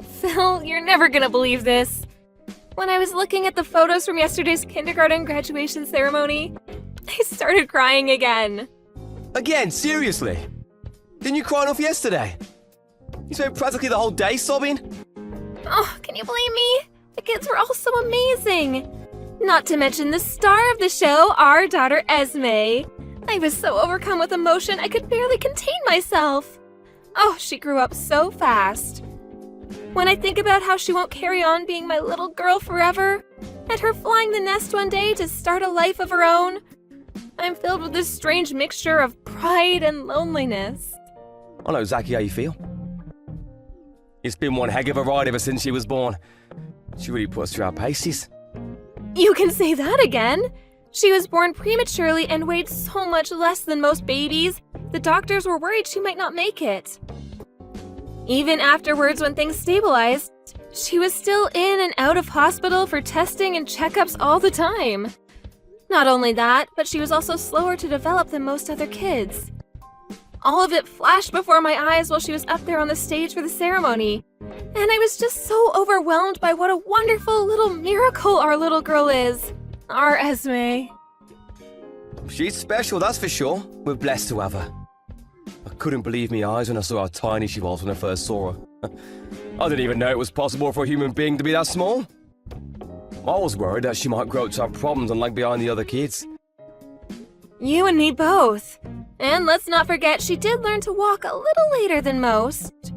Phil, you're never gonna believe this. When I was looking at the photos from yesterday's kindergarten graduation ceremony, I started crying again. Again, seriously? Didn't you cry enough yesterday? You spent practically the whole day sobbing? Oh, can you blame me? The kids were all so amazing. Not to mention the star of the show, our daughter Esme. I was so overcome with emotion I could barely contain myself. Oh, she grew up so fast. When I think about how she won't carry on being my little girl forever, and her flying the nest one day to start a life of her own, I'm filled with this strange mixture of pride and loneliness. I know exactly how you feel. It's been one heck of a ride ever since she was born. She really put us through our paces. You can say that again. She was born prematurely and weighed so much less than most babies, the doctors were worried she might not make it. Even afterwards, when things stabilized, she was still in and out of hospital for testing and checkups all the time. Not only that, but she was also slower to develop than most other kids. All of it flashed before my eyes while she was up there on the stage for the ceremony, and I was just so overwhelmed by what a wonderful little miracle our little girl is. Our Esme. She's special, that's for sure. We're blessed to have her. I couldn't believe my eyes when I saw how tiny she was when I first saw her. I didn't even know it was possible for a human being to be that small. I was worried that she might grow up to have problems and lag behind the other kids. You and me both. And let's not forget, she did learn to walk a little later than most.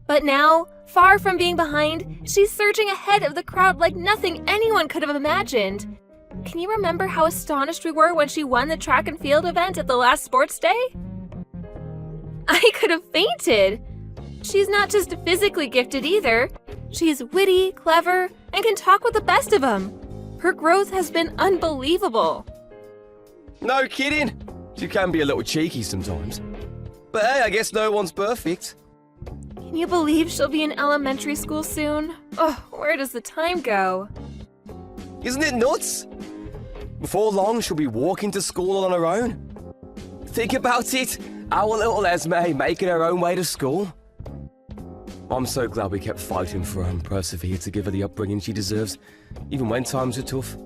But now, far from being behind, she's surging ahead of the crowd like nothing anyone could have imagined. Can you remember how astonished we were when she won the track and field event at the last sports day? I could have fainted. She's not just physically gifted either. She's witty, clever, and can talk with the best of them. Her growth has been unbelievable. No kidding. She can be a little cheeky sometimes. But hey, I guess no one's perfect. Can you believe she'll be in elementary school soon? Oh, where does the time go? Isn't it nuts? Before long, she'll be walking to school all on her own. Think about it. Our little Esme making her own way to school. I'm so glad we kept fighting for her and persevered to give her the upbringing she deserves, even when times are tough.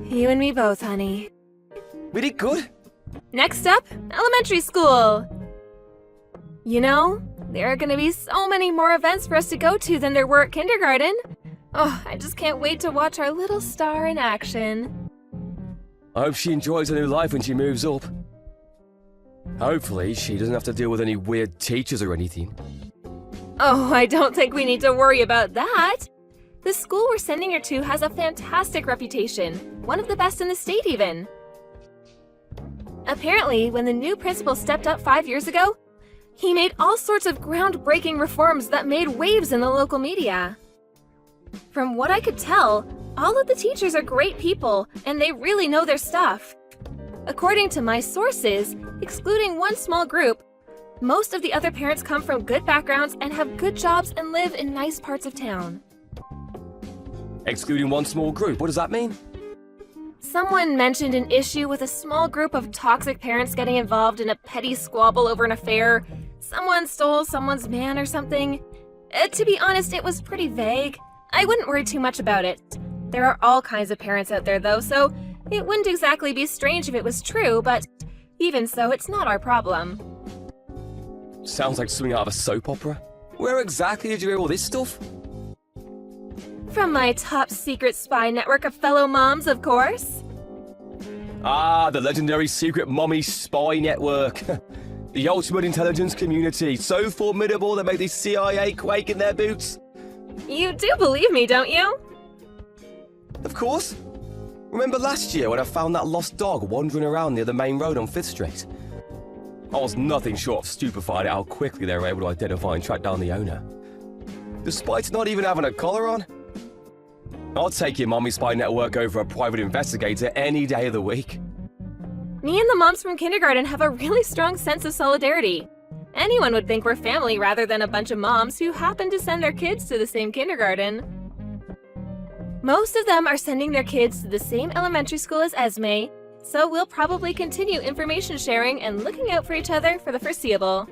You and me both, honey. We did good. Next up, elementary school. You know, there are going to be so many more events for us to go to than there were at kindergarten. Oh, I just can't wait to watch our little star in action. I hope she enjoys her new life when she moves up. Hopefully, she doesn't have to deal with any weird teachers or anything. Oh, I don't think we need to worry about that. The school we're sending her to has a fantastic reputation, one of the best in the state even. Apparently, when the new principal stepped up 5 years ago, he made all sorts of groundbreaking reforms that made waves in the local media. From what I could tell, all of the teachers are great people, and they really know their stuff. According to my sources, excluding one small group, most of the other parents come from good backgrounds and have good jobs and live in nice parts of town. Excluding one small group, what does that mean? Someone mentioned an issue with a small group of toxic parents getting involved in a petty squabble over an affair. Someone stole someone's man or something. To be honest, it was pretty vague. I wouldn't worry too much about it. There are all kinds of parents out there though, so it wouldn't exactly be strange if it was true, but even so, it's not our problem. Sounds like something out of a soap opera. Where exactly did you hear all this stuff? From my top secret spy network of fellow moms, of course. Ah, the legendary secret mommy spy network. The ultimate intelligence community, so formidable they make the CIA quake in their boots. You do believe me, don't you? Of course. Remember last year when I found that lost dog wandering around near the main road on 5th Street? I was nothing short of stupefied at how quickly they were able to identify and track down the owner. Despite not even having a collar on. I'll take your mommy spy network over a private investigator any day of the week. Me and the moms from kindergarten have a really strong sense of solidarity. Anyone would think we're family rather than a bunch of moms who happen to send their kids to the same kindergarten. Most of them are sending their kids to the same elementary school as Esme, so we'll probably continue information sharing and looking out for each other for the foreseeable.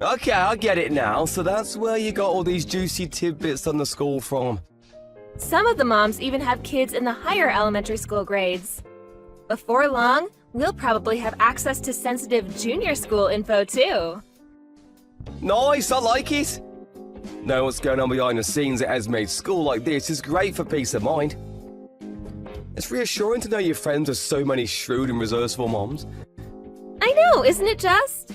Okay, I get it now. So that's where you got all these juicy tidbits on the school from. Some of the moms even have kids in the higher elementary school grades. Before long, we'll probably have access to sensitive junior school info too. Nice, I like it. Knowing what's going on behind the scenes at Esme's school like this is great for peace of mind. It's reassuring to know your friends have so many shrewd and resourceful moms. I know, isn't it just?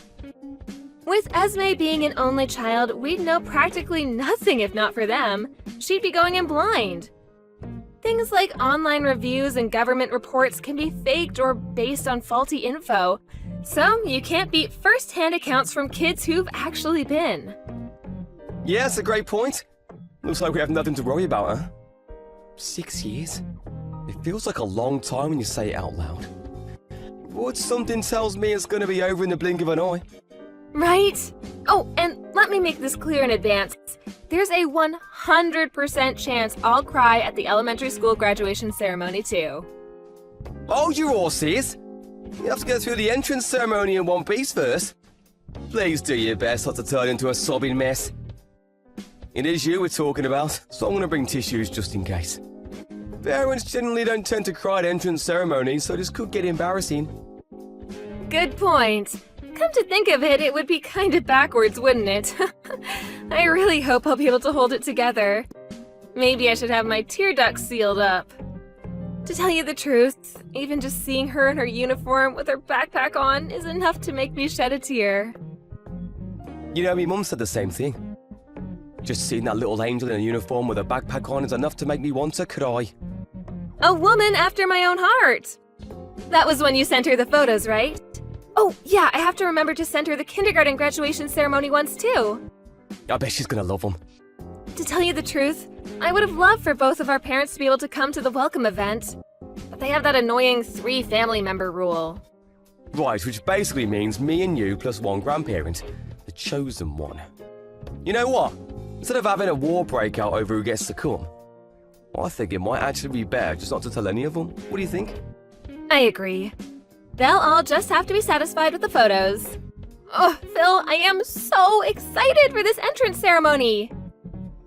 With Esme being an only child, we'd know practically nothing if not for them. She'd be going in blind. Things like online reviews and government reports can be faked or based on faulty info, so you can't beat first-hand accounts from kids who've actually been. Yeah, that's a great point. Looks like we have nothing to worry about, huh? 6 years? It feels like a long time when you say it out loud. But something tells me it's going to be over in the blink of an eye. Right? Oh, and let me make this clear in advance. There's a 100% chance I'll cry at the elementary school graduation ceremony too. Hold your horses! You have to get through the entrance ceremony in one piece first. Please do your best not to turn into a sobbing mess. It is you we're talking about, so I'm going to bring tissues just in case. Parents generally don't tend to cry at entrance ceremonies, so this could get embarrassing. Good point. Come to think of it, it would be kind of backwards, wouldn't it? I really hope I'll be able to hold it together. Maybe I should have my tear ducts sealed up. To tell you the truth, even just seeing her in her uniform with her backpack on is enough to make me shed a tear. You know, my mum said the same thing. Just seeing that little angel in a uniform with a backpack on is enough to make me want to cry. A woman after my own heart! That was when you sent her the photos, right? Oh, yeah, I have to remember to send her the kindergarten graduation ceremony ones too. I bet she's gonna love them. To tell you the truth, I would have loved for both of our parents to be able to come to the welcome event. But they have that annoying 3 family member rule. Right, which basically means me and you plus one grandparent. The chosen one. You know what? Instead of having a war break out over who gets to come, I think it might actually be better just not to tell any of them. What do you think? I agree. They'll all just have to be satisfied with the photos. Oh, Phil, I am so excited for this entrance ceremony!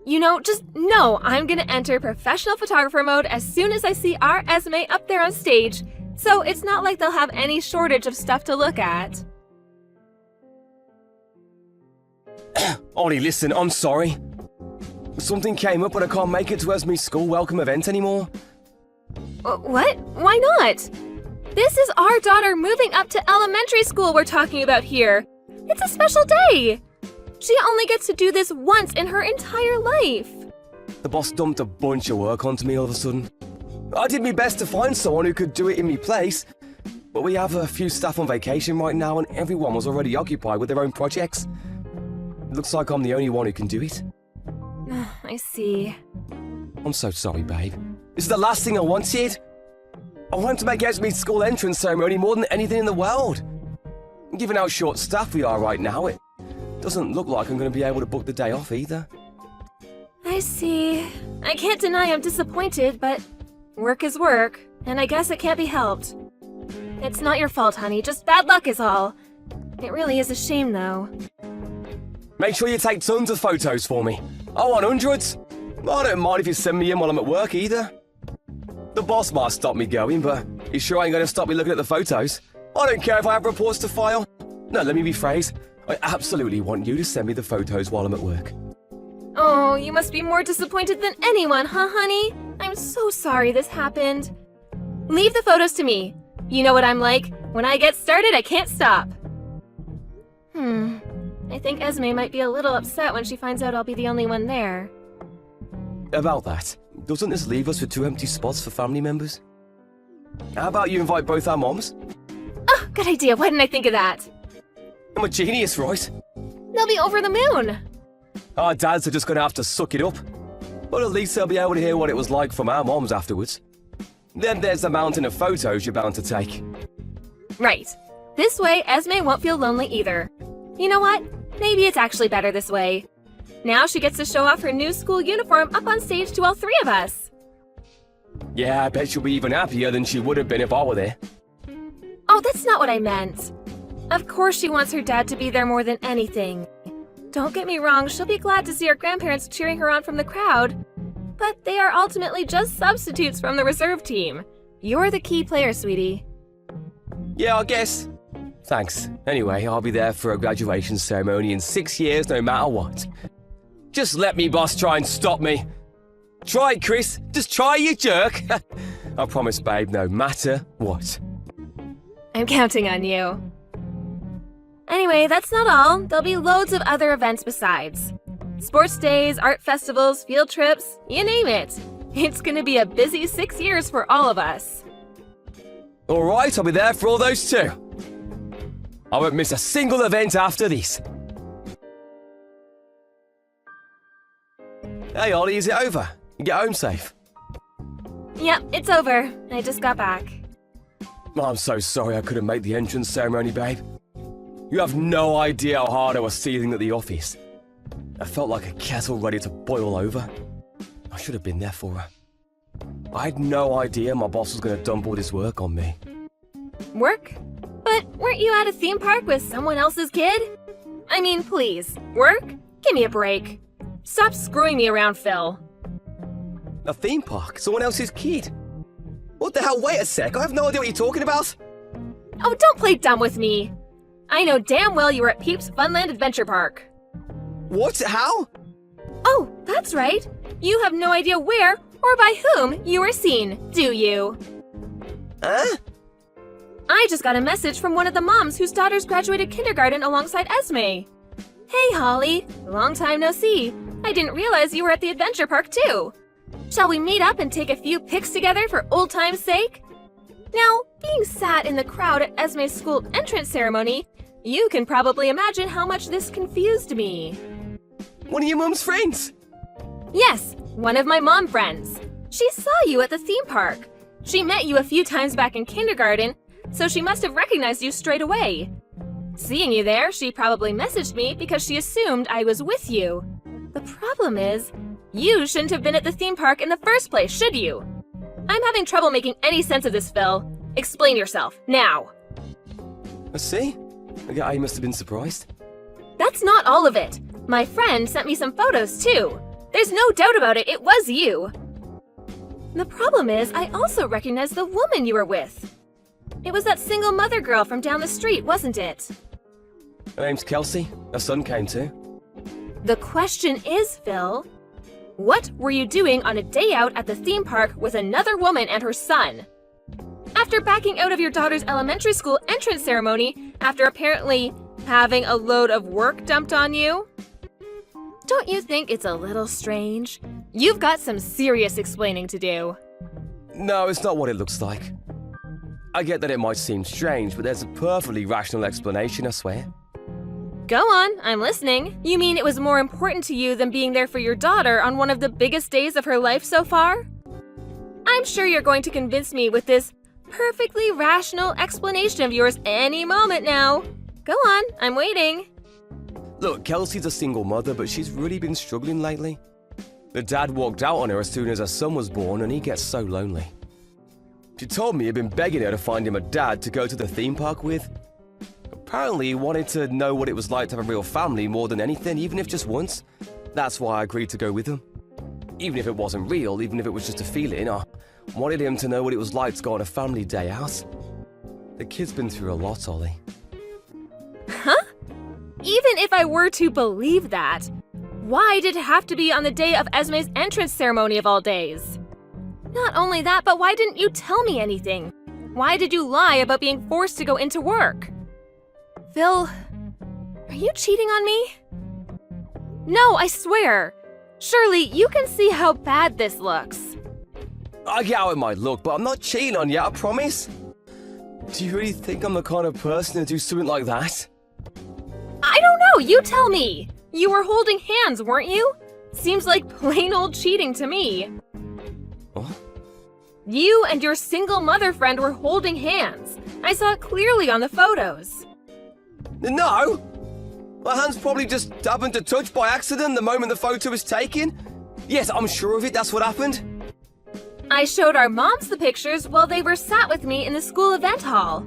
You know, just know I'm gonna enter professional photographer mode as soon as I see our Esme up there on stage, so it's not like they'll have any shortage of stuff to look at. Ollie, listen, I'm sorry. Something came up and I can't make it to Esme's school welcome event anymore. What? Why not? This is our daughter moving up to elementary school we're talking about here. It's a special day. She only gets to do this once in her entire life. The boss dumped a bunch of work onto me all of a sudden. I did my best to find someone who could do it in my place, but we have a few staff on vacation right now and everyone was already occupied with their own projects. Looks like I'm the only one who can do it. I see. I'm so sorry, babe. This is the last thing I wanted. I wanted to make Esme's school entrance ceremony more than anything in the world. Given how short-staffed we are right now, it doesn't look like I'm going to be able to book the day off either. I see. I can't deny I'm disappointed, but work is work, and I guess it can't be helped. It's not your fault, honey, just bad luck is all. It really is a shame, though. Make sure you take tons of photos for me. I want hundreds. I don't mind if you send me in while I'm at work either. The boss might stop me going, but he sure ain't going to stop me looking at the photos. I don't care if I have reports to file. No, let me rephrase. I absolutely want you to send me the photos while I'm at work. Oh, you must be more disappointed than anyone, huh, honey? I'm so sorry this happened. Leave the photos to me. You know what I'm like. When I get started, I can't stop. I think Esme might be a little upset when she finds out I'll be the only one there. About that, doesn't this leave us with 2 empty spots for family members? How about you invite both our moms? Oh, good idea. Why didn't I think of that? I'm a genius, right? They'll be over the moon. Our dads are just going to have to suck it up. But at least they'll be able to hear what it was like from our moms afterwards. Then there's the mountain of photos you're bound to take. Right. This way, Esme won't feel lonely either. You know what? Maybe it's actually better this way. Now she gets to show off her new school uniform up on stage to all 3 of us. Yeah, I bet she'll be even happier than she would have been if I were there. Oh, that's not what I meant. Of course she wants her dad to be there more than anything. Don't get me wrong, she'll be glad to see her grandparents cheering her on from the crowd. But they are ultimately just substitutes from the reserve team. You're the key player, sweetie. Yeah, I guess. Thanks. Anyway, I'll be there for a graduation ceremony in 6 years no matter what. Just let me, boss, try and stop me. Try it, Chris. Just try, you jerk. I promise, babe, no matter what. I'm counting on you. Anyway, that's not all. There'll be loads of other events besides. Sports days, art festivals, field trips, you name it. It's gonna be a busy 6 years for all of us. All right, I'll be there for all those too. I won't miss a single event after this. Hey, Ollie, is it over? You get home safe? Yep, it's over. I just got back. I'm so sorry I couldn't make the entrance ceremony, babe. You have no idea how hard I was seething at the office. I felt like a kettle ready to boil over. I should have been there for her. I had no idea my boss was going to dump all this work on me. Work? But weren't you at a theme park with someone else's kid? I mean, please, work? Give me a break. Stop screwing me around, Phil. A theme park? Someone else's kid? What the hell? Wait a sec. I have no idea what you're talking about. Oh, don't play dumb with me. I know damn well you were at Peeps Funland Adventure Park. What? How? Oh, that's right. You have no idea where or by whom you were seen, do you? Huh? I just got a message from one of the moms whose daughters graduated kindergarten alongside Esme. Hey, Holly. Long time no see. I didn't realize you were at the adventure park, too. Shall we meet up and take a few pics together for old time's sake? Now, being sat in the crowd at Esme's school entrance ceremony, you can probably imagine how much this confused me. One of your mum's friends? Yes, one of my mom friends. She saw you at the theme park. She met you a few times back in kindergarten, so she must have recognized you straight away. Seeing you there, she probably messaged me because she assumed I was with you. The problem is, you shouldn't have been at the theme park in the first place, should you? I'm having trouble making any sense of this, Phil. Explain yourself, now. I see. I guess I must have been surprised. That's not all of it. My friend sent me some photos, too. There's no doubt about it, it was you. The problem is, I also recognize the woman you were with. It was that single mother girl from down the street, wasn't it? Her name's Kelsey. Her son came too. The question is, Phil, what were you doing on a day out at the theme park with another woman and her son? After backing out of your daughter's elementary school entrance ceremony, after apparently having a load of work dumped on you? Don't you think it's a little strange? You've got some serious explaining to do. No, it's not what it looks like. I get that it might seem strange, but there's a perfectly rational explanation, I swear. Go on, I'm listening. You mean it was more important to you than being there for your daughter on one of the biggest days of her life so far? I'm sure you're going to convince me with this perfectly rational explanation of yours any moment now. Go on, I'm waiting. Look, Kelsey's a single mother, but she's really been struggling lately. Her dad walked out on her as soon as her son was born, and he gets so lonely. She told me he'd been begging her to find him a dad to go to the theme park with. Apparently, he wanted to know what it was like to have a real family more than anything, even if just once. That's why I agreed to go with him. Even if it wasn't real, even if it was just a feeling, I wanted him to know what it was like to go on a family day out. The kid's been through a lot, Ollie. Huh? Even if I were to believe that, why did it have to be on the day of Esme's entrance ceremony of all days? Not only that, but why didn't you tell me anything? Why did you lie about being forced to go into work? Phil, are you cheating on me? No, I swear. Surely you can see how bad this looks. I get how it might look, but I'm not cheating on you, I promise. Do you really think I'm the kind of person to do something like that? I don't know, you tell me. You were holding hands, weren't you? Seems like plain old cheating to me. What? You and your single mother friend were holding hands. I saw it clearly on the photos. No! My hand's probably just happened to touch by accident the moment the photo was taken. Yes, I'm sure of it, that's what happened. I showed our moms the pictures while they were sat with me in the school event hall.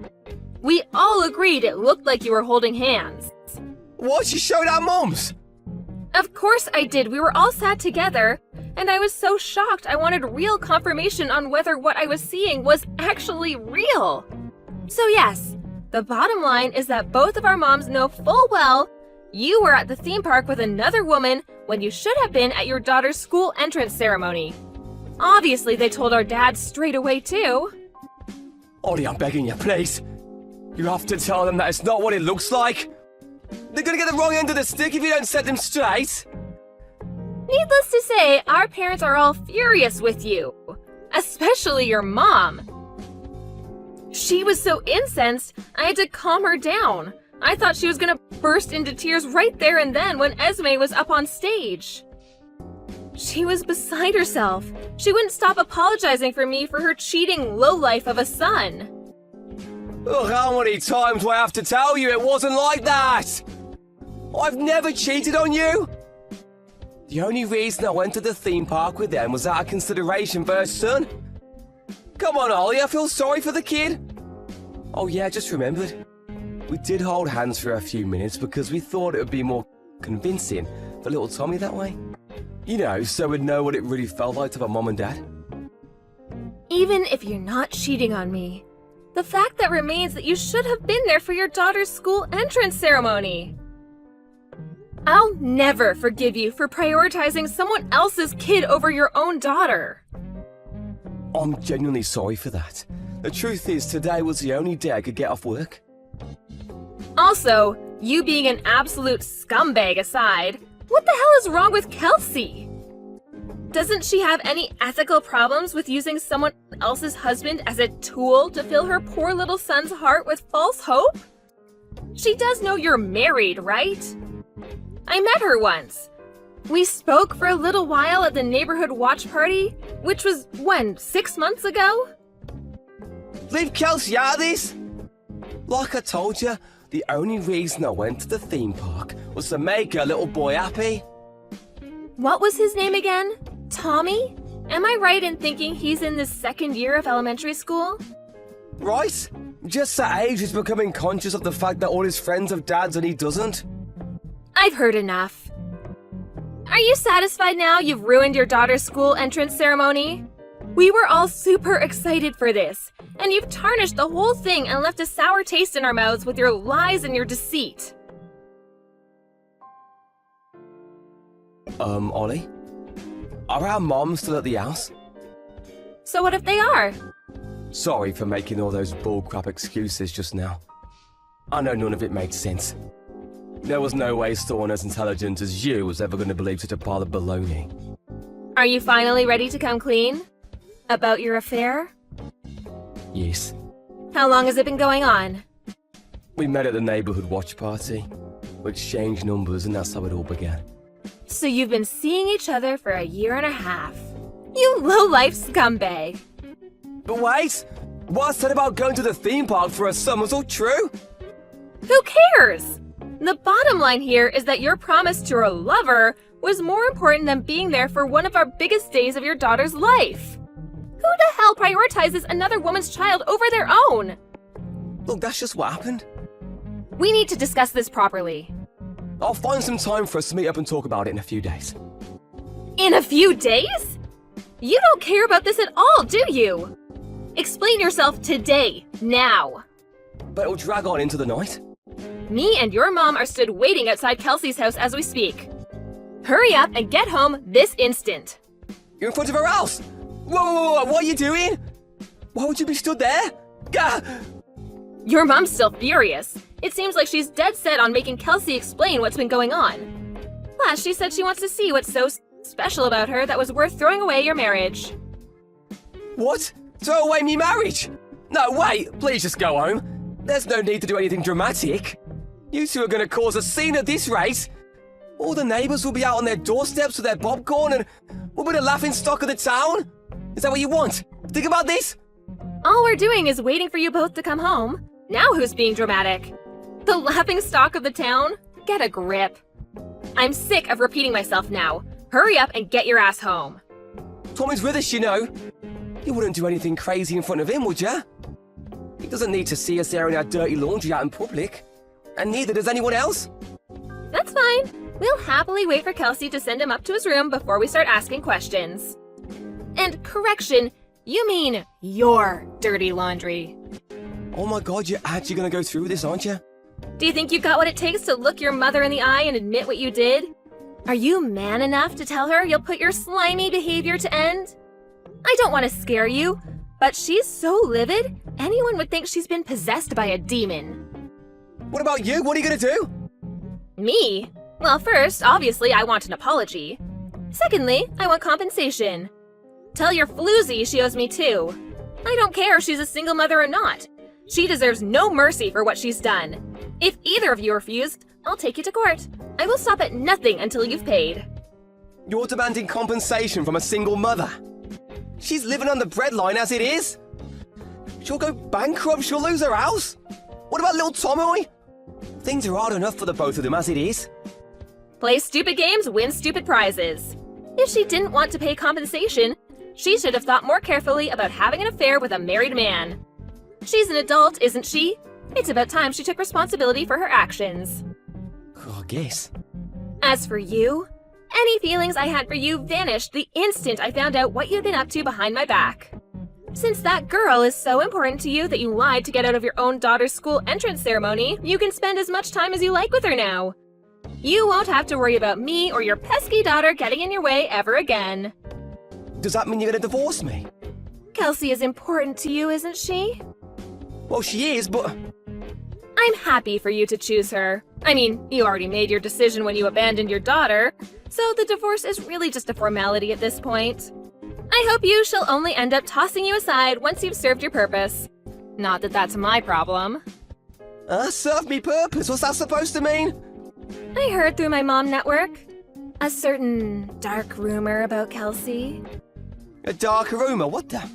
We all agreed it looked like you were holding hands. What? You showed our moms? Of course I did. We were all sat together, and I was so shocked I wanted real confirmation on whether what I was seeing was actually real. So yes, the bottom line is that both of our moms know full well you were at the theme park with another woman when you should have been at your daughter's school entrance ceremony. Obviously, they told our dad straight away too. Ollie, I'm begging you, please. You have to tell them that it's not what it looks like. They're gonna get the wrong end of the stick if you don't set them straight. Needless to say, our parents are all furious with you. Especially your mom. She was so incensed, I had to calm her down. I thought she was gonna burst into tears right there and then when Esme was up on stage. She was beside herself. She wouldn't stop apologizing for me for her cheating lowlife of a son. Ugh, how many times do I have to tell you it wasn't like that? I've never cheated on you. The only reason I went to the theme park with them was out of consideration for her son. Come on, Ollie, I feel sorry for the kid. Oh yeah, I just remembered. We did hold hands for a few minutes because we thought it would be more convincing for little Tommy that way. You know, so we'd know what it really felt like to have a mom and dad. Even if you're not cheating on me, the fact that remains that you should have been there for your daughter's school entrance ceremony. I'll never forgive you for prioritizing someone else's kid over your own daughter. I'm genuinely sorry for that. The truth is, today was the only day I could get off work. Also, you being an absolute scumbag aside, what the hell is wrong with Kelsey? Doesn't she have any ethical problems with using someone else's husband as a tool to fill her poor little son's heart with false hope? She does know you're married, right? I met her once. We spoke for a little while at the neighborhood watch party, which was, when, 6 months ago? Leave Kelsey out of this! Like I told you, the only reason I went to the theme park was to make her little boy happy. What was his name again? Tommy? Am I right in thinking he's in the second year of elementary school? Right? Just that age he's becoming conscious of the fact that all his friends have dads and he doesn't. I've heard enough. Are you satisfied now you've ruined your daughter's school entrance ceremony? We were all super excited for this, and you've tarnished the whole thing and left a sour taste in our mouths with your lies and your deceit. Ollie? Are our moms still at the house? So what if they are? Sorry for making all those bullcrap excuses just now. I know none of it made sense. There was no way someone as intelligent as you was ever going to believe such a pile of baloney. Are you finally ready to come clean? About your affair? Yes. How long has it been going on? We met at the neighborhood watch party. We exchanged numbers and that's how it all began. So you've been seeing each other for 1.5 years. You low-life scumbag. But wait! What I said about going to the theme park for a son was all true? Who cares? The bottom line here is that your promise to your lover was more important than being there for one of our biggest days of your daughter's life. Who the hell prioritizes another woman's child over their own? Look, that's just what happened. We need to discuss this properly. I'll find some time for us to meet up and talk about it in a few days. In a few days? You don't care about this at all, do you? Explain yourself today, now. But it'll drag on into the night. Me and your mom are stood waiting outside Kelsey's house as we speak. Hurry up and get home this instant. You're in front of her house! Whoa, what are you doing? Why would you be stood there? Gah! Your mom's still furious. It seems like she's dead set on making Kelsey explain what's been going on. Plus, she said she wants to see what's so special about her that was worth throwing away your marriage. What? Throw away me marriage? No, wait, please just go home. There's no need to do anything dramatic. You two are going to cause a scene at this rate. All the neighbours will be out on their doorsteps with their popcorn and we'll be the laughing stock of the town. Is that what you want? Think about this. All we're doing is waiting for you both to come home. Now who's being dramatic? The laughing stock of the town? Get a grip. I'm sick of repeating myself now. Hurry up and get your ass home. Tommy's with us, you know. You wouldn't do anything crazy in front of him, would ya? He doesn't need to see us airing our dirty laundry out in public. And neither does anyone else. That's fine. We'll happily wait for Kelsey to send him up to his room before we start asking questions. And correction, you mean your dirty laundry. Oh my god, you're actually gonna go through with this, aren't you? Do you think you've got what it takes to look your mother in the eye and admit what you did? Are you man enough to tell her you'll put your slimy behavior to end? I don't want to scare you, but she's so livid, anyone would think she's been possessed by a demon. What about you? What are you gonna do? Me? Well, first, obviously, I want an apology. Secondly, I want compensation. Tell your floozy she owes me too. I don't care if she's a single mother or not. She deserves no mercy for what she's done. If either of you refuse, I'll take you to court. I will stop at nothing until you've paid. You're demanding compensation from a single mother. She's living on the breadline as it is. She'll go bankrupt, she'll lose her house. What about little Tommy? Things are hard enough for the both of them as it is. Play stupid games, win stupid prizes. If she didn't want to pay compensation, she should have thought more carefully about having an affair with a married man. She's an adult, isn't she? It's about time she took responsibility for her actions. I guess. As for you, any feelings I had for you vanished the instant I found out what you'd been up to behind my back. Since that girl is so important to you that you lied to get out of your own daughter's school entrance ceremony, you can spend as much time as you like with her now. You won't have to worry about me or your pesky daughter getting in your way ever again. Does that mean you're gonna divorce me? Kelsey is important to you, isn't she? Well, she is, but... I'm happy for you to choose her. I mean, you already made your decision when you abandoned your daughter, so the divorce is really just a formality at this point. I hope you shall only end up tossing you aside once you've served your purpose. Not that that's my problem. Serve me purpose? What's that supposed to mean? I heard through my mom network a certain dark rumor about Kelsey. A dark rumor? What the...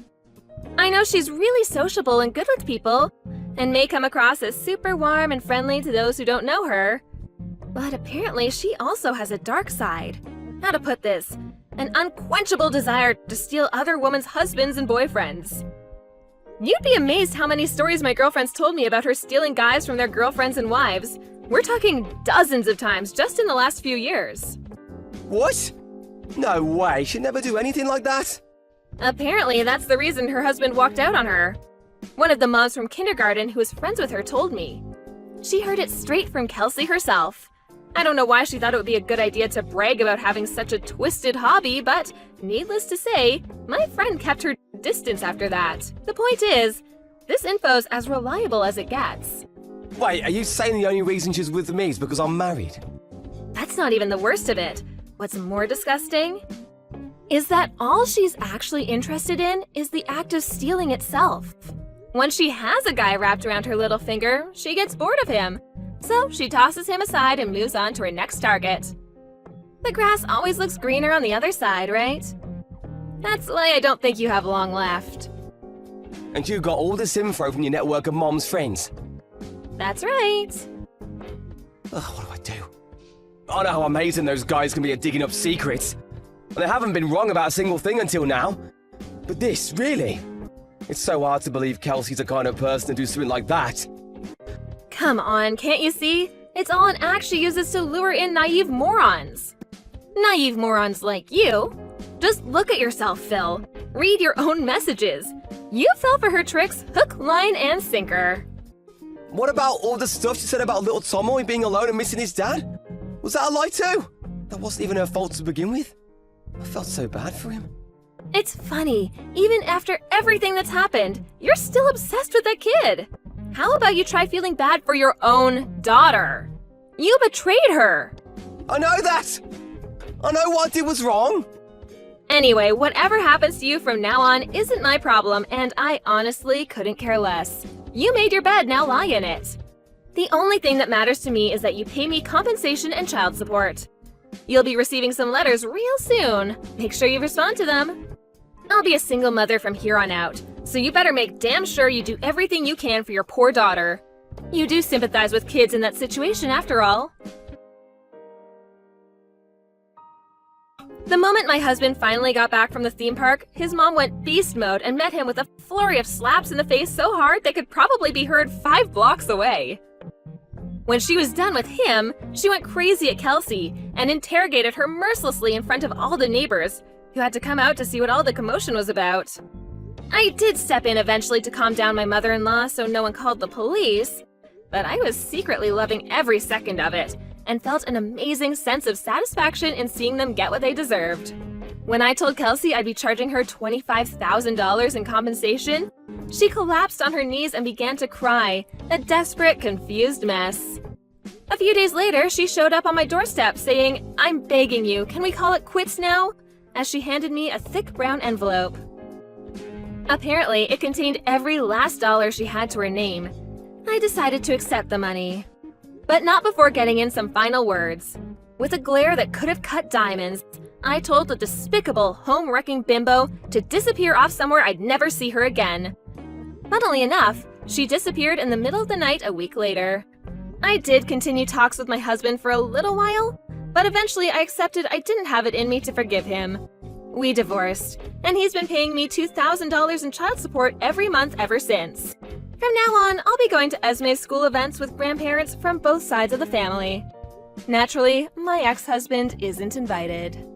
I know she's really sociable and good with people, and may come across as super warm and friendly to those who don't know her. But apparently she also has a dark side. How to put this? An unquenchable desire to steal other women's husbands and boyfriends. You'd be amazed how many stories my girlfriends told me about her stealing guys from their girlfriends and wives. We're talking dozens of times just in the last few years. What? No way, she'd never do anything like that. Apparently, that's the reason her husband walked out on her. One of the moms from kindergarten who was friends with her told me. She heard it straight from Kelsey herself. I don't know why she thought it would be a good idea to brag about having such a twisted hobby, but needless to say, my friend kept her distance after that. The point is, this info's as reliable as it gets. Wait, are you saying the only reason she's with me is because I'm married? That's not even the worst of it. What's more disgusting is that all she's actually interested in is the act of stealing itself. Once she has a guy wrapped around her little finger, she gets bored of him. So she tosses him aside and moves on to her next target. The grass always looks greener on the other side, right? That's why I don't think you have long left. And you got all this info from your network of mom's friends? That's right. Ugh, what do I do? I know how amazing those guys can be at digging up secrets. And they haven't been wrong about a single thing until now. But this, really? It's so hard to believe Kelsey's the kind of person to do something like that. Come on, can't you see? It's all an act she uses to lure in naive morons. Naive morons like you. Just look at yourself, Phil. Read your own messages. You fell for her tricks hook, line, and sinker. What about all the stuff she said about little Tomoy being alone and missing his dad? Was that a lie too? That wasn't even her fault to begin with. I felt so bad for him. It's funny, even after everything that's happened, you're still obsessed with that kid. How about you try feeling bad for your own daughter? You betrayed her. I know that! I know what I did was wrong. Anyway, whatever happens to you from now on isn't my problem, and I honestly couldn't care less. You made your bed, now lie in it. The only thing that matters to me is that you pay me compensation and child support. You'll be receiving some letters real soon. Make sure you respond to them. I'll be a single mother from here on out, so you better make damn sure you do everything you can for your poor daughter. You do sympathize with kids in that situation after all. The moment my husband finally got back from the theme park, his mom went beast mode and met him with a flurry of slaps in the face so hard they could probably be heard 5 blocks away. When she was done with him, she went crazy at Kelsey and interrogated her mercilessly in front of all the neighbors, who had to come out to see what all the commotion was about. I did step in eventually to calm down my mother-in-law so no one called the police, but I was secretly loving every second of it and felt an amazing sense of satisfaction in seeing them get what they deserved. When I told Kelsey I'd be charging her $25,000 in compensation, she collapsed on her knees and began to cry, a desperate, confused mess. A few days later, she showed up on my doorstep saying, "I'm begging you, can we call it quits now?" as she handed me a thick brown envelope. Apparently, it contained every last dollar she had to her name. I decided to accept the money. But not before getting in some final words. With a glare that could have cut diamonds, I told the despicable, home-wrecking bimbo to disappear off somewhere I'd never see her again. Funnily enough, she disappeared in the middle of the night a week later. I did continue talks with my husband for a little while, but eventually I accepted I didn't have it in me to forgive him. We divorced, and he's been paying me $2,000 in child support every month ever since. From now on, I'll be going to Esme's school events with grandparents from both sides of the family. Naturally, my ex-husband isn't invited.